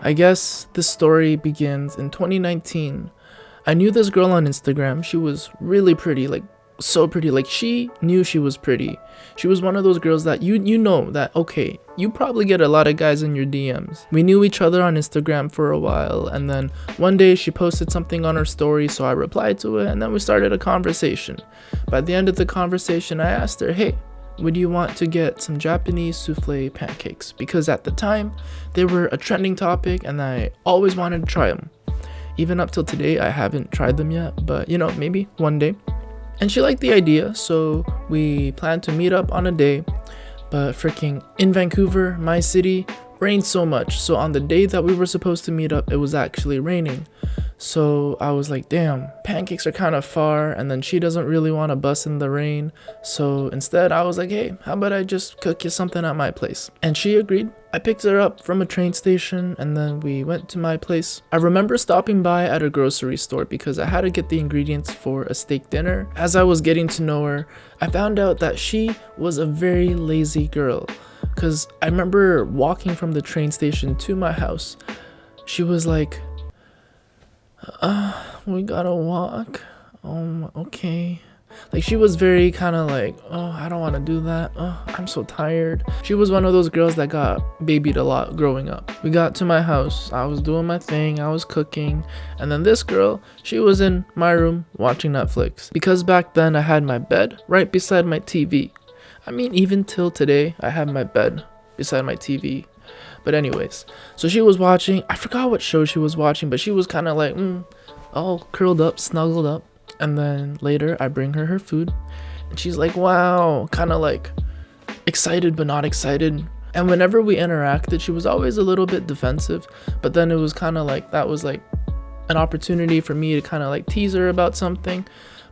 I guess the story begins in 2019. I knew this girl on Instagram. She was really pretty, like so pretty. Like she knew she was pretty. She was one of those girls that you know that okay, you probably get a lot of guys in your DMs. We knew each other on Instagram for a while, and then one day she posted something on her story, so I replied to it, and then we started a conversation. By the end of the conversation, I asked her, "Hey, would you want to get some Japanese souffle pancakes?" Because at the time, they were a trending topic and I always wanted to try them. Even up till today, I haven't tried them yet, but you know, maybe one day. And she liked the idea, so we planned to meet up on a day. But freaking in Vancouver, my city, rained so much. So on the day that we were supposed to meet up, it was actually raining. So I was like, damn, pancakes are kind of far, and then she doesn't really want to bust in the rain. So instead, I was like, hey, how about I just cook you something at my place? And she agreed. I picked her up from a train station, and then we went to my place. I remember stopping by at a grocery store because I had to get the ingredients for a steak dinner. As I was getting to know her, I found out that she was a very lazy girl. Because I remember walking from the train station to my house. She was like, we gotta walk. Okay. Like she was very kind of like, oh, I don't want to do that. Oh, I'm so tired. She was one of those girls that got babied a lot growing up. We got to my house. I was doing my thing. I was cooking. And then this girl, she was in my room watching Netflix. Because back then I had my bed right beside my TV. I mean, even till today, I have my bed beside my TV. But anyways, so she was watching, I forgot what show she was watching, but she was kind of like, all curled up, snuggled up. And then later I bring her food and she's like, wow, kind of like excited but not excited. And whenever we interacted, she was always a little bit defensive, but then it was kind of like, that was like an opportunity for me to kind of like tease her about something.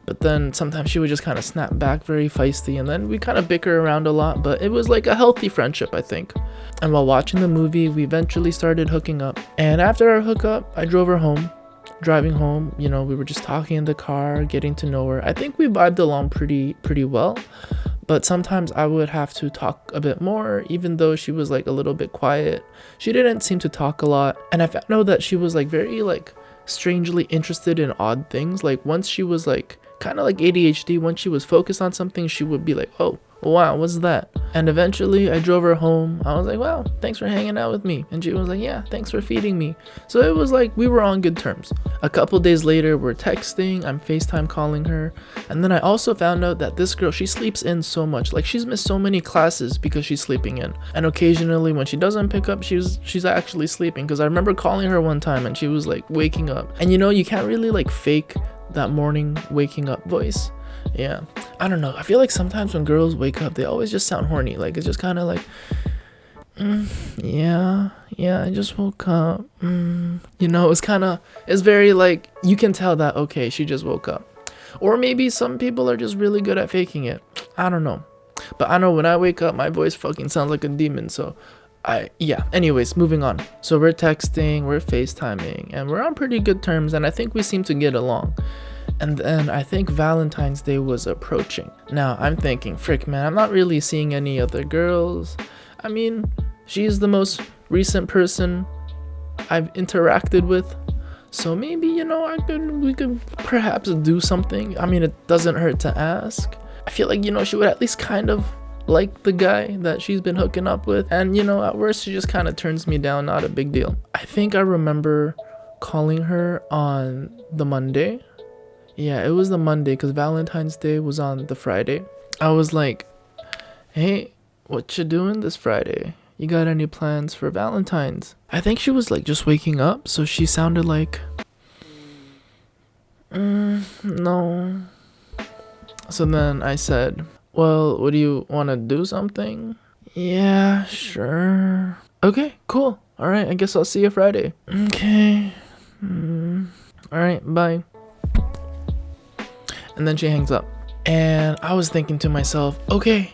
But then sometimes she would just kind of snap back very feisty, and then we kind of bicker around a lot, but it was like a healthy friendship, I think. And while watching the movie, we eventually started hooking up. And after our hookup, I drove her home. Driving home, you know, we were just talking in the car, getting to know her. I think we vibed along pretty well, but sometimes I would have to talk a bit more, even though she was like a little bit quiet. She didn't seem to talk a lot, and I found out that she was like very like strangely interested in odd things. Like once she was like kind of like ADHD, once she was focused on something, she would be like, oh wow, what's that? And eventually I drove her home. I was like, wow, thanks for hanging out with me. And she was like, yeah, thanks for feeding me. So it was like we were on good terms. A couple days later, we're texting, I'm FaceTime calling her. And then I also found out that this girl, she sleeps in so much. Like she's missed so many classes because she's sleeping in. And occasionally when she doesn't pick up, she's actually sleeping. Because I remember calling her one time and she was like waking up. And you know, you can't really like fake that morning waking up voice. Yeah, I don't know. I feel like sometimes when girls wake up, they always just sound horny. Like it's just kind of like, yeah, I just woke up. You know, it's very like, you can tell that, okay, she just woke up. Or maybe some people are just really good at faking it. I don't know. But I know when I wake up, my voice fucking sounds like a demon. So anyways, moving on. So we're texting, we're FaceTiming, and we're on pretty good terms. And I think we seem to get along. And then I think Valentine's Day was approaching. Now I'm thinking, frick man, I'm not really seeing any other girls. I mean, she's the most recent person I've interacted with. So maybe, you know, we could perhaps do something. I mean, it doesn't hurt to ask. I feel like, you know, she would at least kind of like the guy that she's been hooking up with. And, you know, at worst, she just kind of turns me down, not a big deal. I think I remember calling her on the Monday. Yeah, it was the Monday because Valentine's Day was on the Friday. I was like, hey, what you doing this Friday? You got any plans for Valentine's? I think she was like just waking up, so she sounded like, no. So then I said, well, what do you want to do something? Yeah, sure. Okay, cool. All right, I guess I'll see you Friday. Okay. All right, bye. And then she hangs up. And I was thinking to myself, okay,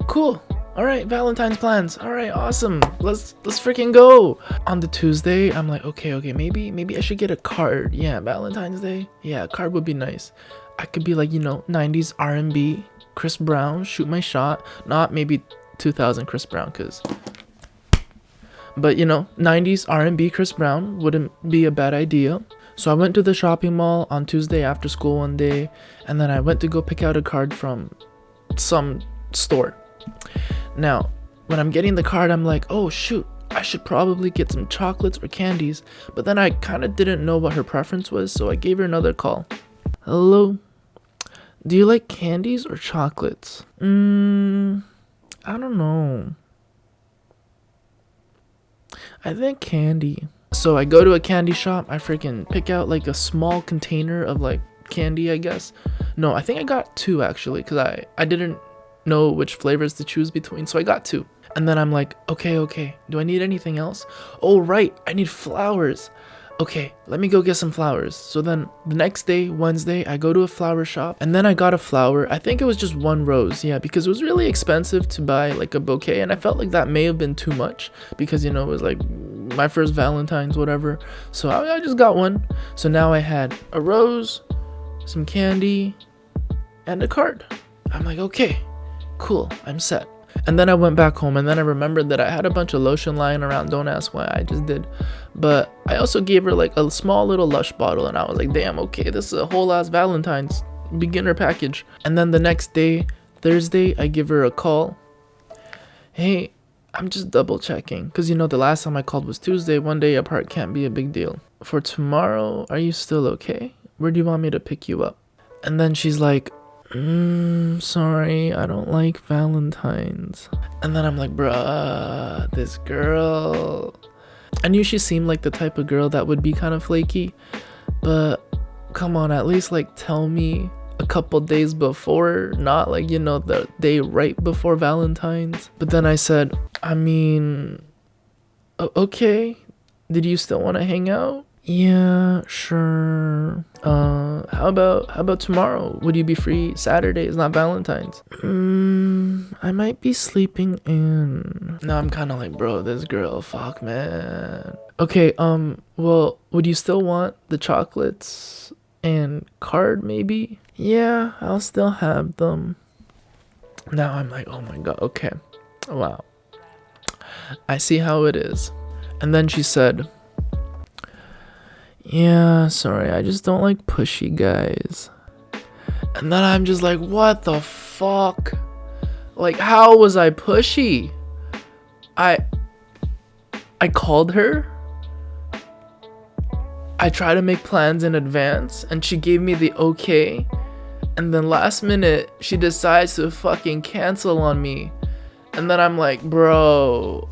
cool. All right, Valentine's plans. All right, awesome. Let's freaking go. On the Tuesday, I'm like, okay, maybe I should get a card. Yeah, Valentine's Day. Yeah, a card would be nice. I could be like, you know, 90s R&B, Chris Brown, shoot my shot. Not maybe 2000 Chris Brown, because But 90s R&B Chris Brown wouldn't be a bad idea. So I went to the shopping mall on Tuesday after school one day, and then I went to go pick out a card from some store. Now, when I'm getting the card, I'm like, oh shoot, I should probably get some chocolates or candies. But then I kind of didn't know what her preference was, so I gave her another call. Hello? Do you like candies or chocolates? I don't know. I think candy. So I go to a candy shop. I freaking pick out like a small container of like candy, I guess. No, I think I got 2 actually, because I didn't know which flavors to choose between, so I got 2. And then I'm like, okay, do I need anything else? Oh right, I need flowers. Okay, let me go get some flowers. So then the next day, Wednesday, I go to a flower shop, and then I got a flower. I think it was just 1 rose, yeah, because it was really expensive to buy like a bouquet, and I felt like that may have been too much because it was like my first Valentine's, whatever. So I just got 1. So now I had a rose, some candy, and a card. I'm like, okay, cool, I'm set. And then I went back home, and then I remembered that I had a bunch of lotion lying around. Don't ask why, I just did. But I also gave her like a small little Lush bottle, and I was like, damn, okay, this is a whole ass Valentine's beginner package. And then the next day, Thursday, I give her a call. Hey, I'm just double checking, because the last time I called was Tuesday. 1 day apart can't be a big deal. For tomorrow, are you still okay? Where do you want me to pick you up? And then she's like, sorry, I don't like Valentine's. And then I'm like, bruh, this girl. I knew she seemed like the type of girl that would be kind of flaky, but come on, at least like tell me a couple days before, not like the day right before Valentine's. But then I said, okay, did you still want to hang out? Yeah, sure. How about tomorrow? Would you be free? Saturday is not Valentine's. I might be sleeping in. Now I'm kind of like, bro, this girl, fuck, man. Okay, well, would you still want the chocolates and card maybe? Yeah, I'll still have them. Now I'm like, oh my god, okay. Wow. I see how it is. And then she said, yeah, sorry, I just don't like pushy guys. And then I'm just like, what the fuck? Like, how was I pushy? I called her. I tried to make plans in advance, and she gave me the okay. And then last minute, she decides to fucking cancel on me. And then I'm like, bro.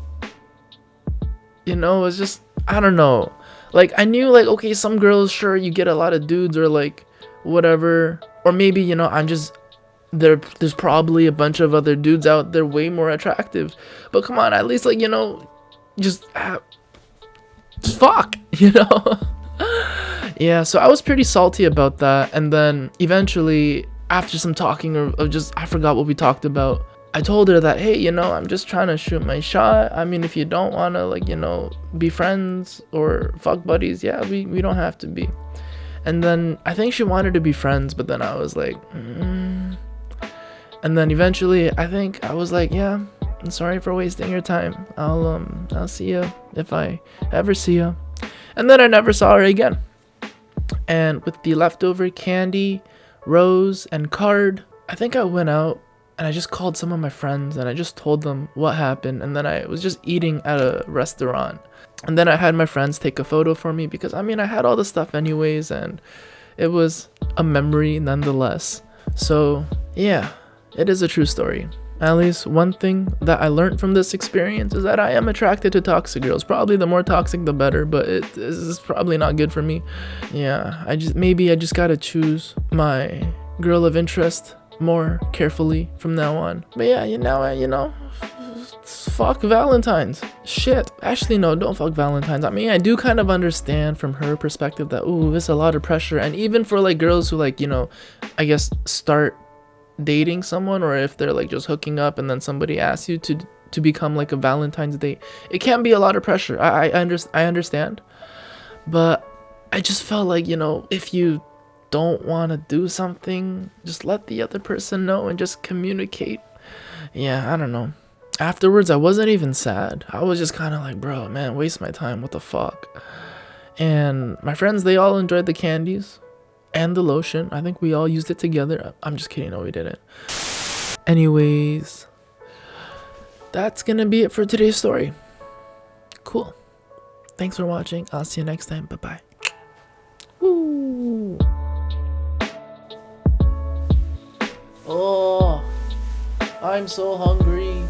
It's just, I don't know. Like, I knew, like, okay, some girls, sure, you get a lot of dudes or, like, whatever. Or maybe, I'm just, there's probably a bunch of other dudes out there way more attractive. But come on, at least, like, just fuck, Yeah, so I was pretty salty about that. And then eventually, after some talking of just, I forgot what we talked about, I told her that, hey, I'm just trying to shoot my shot. I mean, if you don't want to, like, be friends or fuck buddies, yeah, we don't have to be. And then I think she wanted to be friends, but then I was like, And then eventually, I think I was like, yeah, I'm sorry for wasting your time. I'll see you if I ever see you. And then I never saw her again. And with the leftover candy, rose, and card, I think I went out. And I just called some of my friends and I just told them what happened. And then I was just eating at a restaurant. And then I had my friends take a photo for me because, I had all the stuff anyways. And it was a memory nonetheless. So, yeah, it is a true story. At least one thing that I learned from this experience is that I am attracted to toxic girls. Probably the more toxic, the better. But it is probably not good for me. Yeah, I just gotta choose my girl of interest more carefully from now on. But yeah, fuck Valentine's. Shit. Actually, no, don't fuck Valentine's. I do kind of understand from her perspective that, ooh, it's a lot of pressure. And even for like girls who like, I guess start dating someone, or if they're like just hooking up and then somebody asks you to become like a Valentine's date, it can be a lot of pressure. I understand. But I just felt like, if you don't want to do something, just let the other person know and just communicate. Yeah, I don't know. Afterwards, I wasn't even sad. I was just kind of like, bro, man, waste my time. What the fuck? And my friends, they all enjoyed the candies and the lotion. I think we all used it together. I'm just kidding. No, we didn't. Anyways, that's gonna be it for today's story. Cool. Thanks for watching. I'll see you next time. Bye-bye. Woo. Oh, I'm so hungry.